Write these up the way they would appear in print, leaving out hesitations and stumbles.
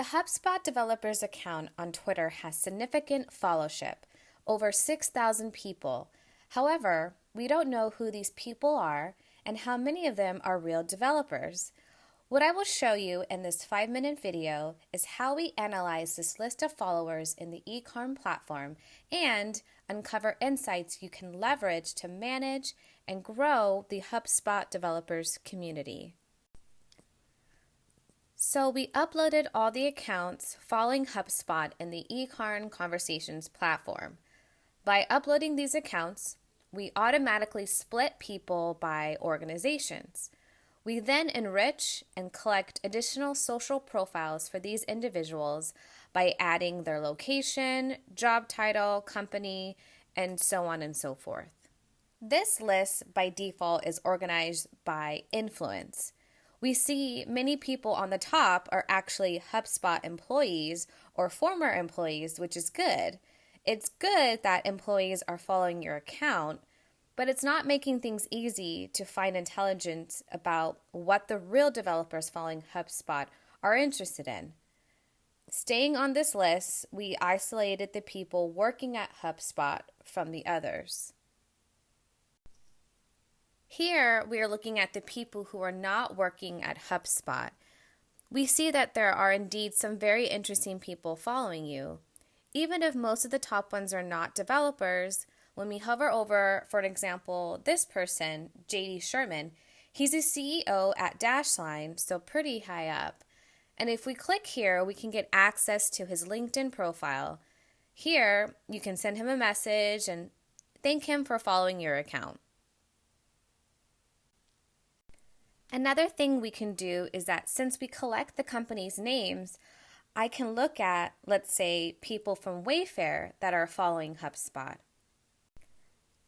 The Hubspot developers account on Twitter has significant followership, over 6,000 people. However, we don't know who these people are and how many of them are real developers. What I will show you in this 5-minute video is how we analyze this list of followers in the eCairn platform and uncover insights you can leverage to manage and grow the Hubspot developers community. So we uploaded all the accounts following Hubspot in the eCairn Conversations platform. By uploading these accounts, we automatically split people by organizations. We then enrich and collect additional social profiles for these individuals by adding their location, job title, company, and so on and so forth. This list by default is organized by influence. We see many people on the top are actually Hubspot employees or former employees, which is good. It's good that employees are following your account, but it's not making things easy to find intelligence about what the real developers following Hubspot are interested in. Staying on this list, we isolated the people working at Hubspot from the others. Here, we are looking at the people who are not working at Hubspot. We see that there are indeed some very interesting people following you. Even if most of the top ones are not developers, when we hover over, for example, this person, Sherman, he's a CEO at Dashline, so pretty high up. And if we click here, we can get access to his LinkedIn profile. Here, you can send him a message and thank him for following your account. Another thing we can do is that since we collect the company's names, I can look at, let's say, people from Wayfair that are following Hubspot.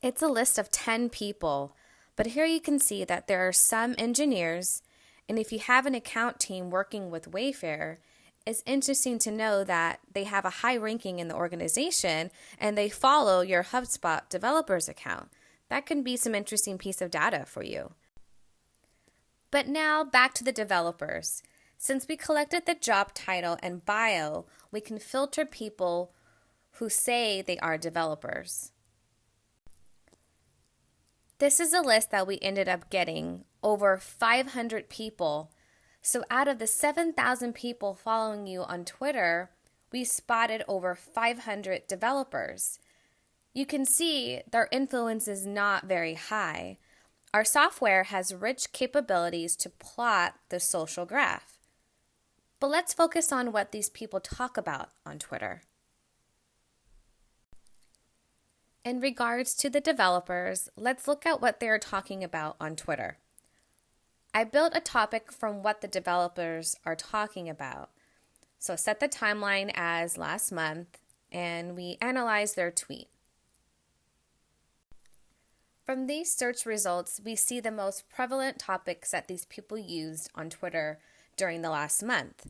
It's a list of 10 people, but here you can see that there are some engineers, and if you have an account team working with Wayfair, it's interesting to know that they have a high ranking in the organization and they follow your Hubspot developers account. That can be some interesting piece of data for you. But now back to the developers. Since we collected the job title and bio, we can filter people who say they are developers. This is a list that we ended up getting over 500 people. So out of the 7,000 people following you on Twitter, we spotted over 500 developers. You can see their influence is not very high. Our software has rich capabilities to plot the social graph. But let's focus on what these people talk about on Twitter. In regards to the developers, let's look at what they're talking about on Twitter. I built a topic from what the developers are talking about. So set the timeline as last month, and we analyze their tweet. From these search results, we see the most prevalent topics that these people used on Twitter during the last month.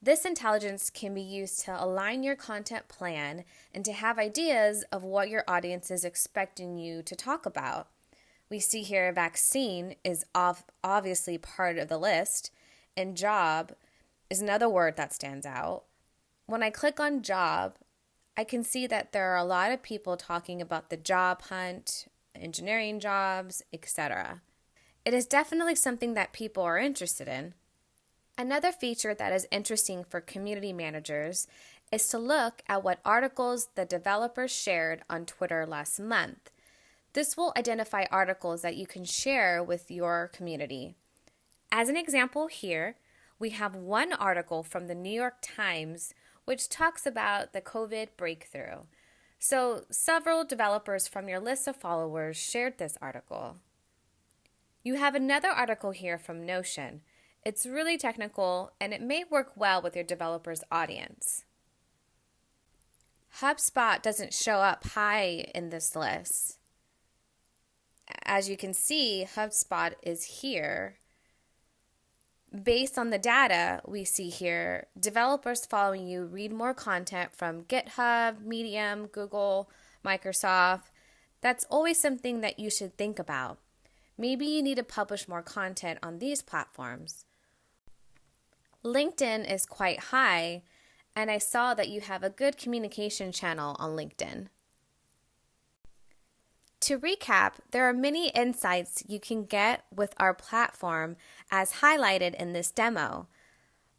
This intelligence can be used to align your content plan and to have ideas of what your audience is expecting you to talk about. We see here vaccine is obviously part of the list, and job is another word that stands out. When I click on job, I can see that there are a lot of people talking about the job hunt, engineering jobs, etc. It is definitely something that people are interested in. Another feature that is interesting for community managers is to look at what articles the developers shared on Twitter last month. This will identify articles that you can share with your community. As an example here, we have one article from the New York Times which talks about the COVID breakthrough. So several developers from your list of followers shared this article. You have another article here from Notion. It's really technical and it may work well with your developer's audience. Hubspot doesn't show up high in this list. As you can see, Hubspot is here. Based on the data we see here, developers following you read more content from GitHub, Medium, Google, Microsoft. That's always something that you should think about. Maybe you need to publish more content on these platforms. LinkedIn is quite high, and I saw that you have a good communication channel on LinkedIn. To recap, there are many insights you can get with our platform as highlighted in this demo.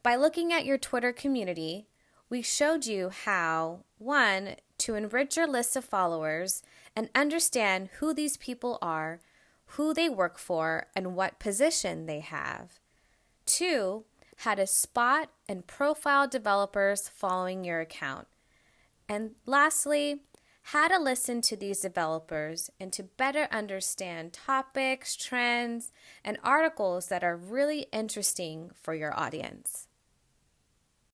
By looking at your Twitter community, we showed you how, 1, to enrich your list of followers and understand who these people are, who they work for, and what position they have. 2, how to spot and profile developers following your account. And lastly, how to listen to these developers and to better understand topics, trends, and articles that are really interesting for your audience.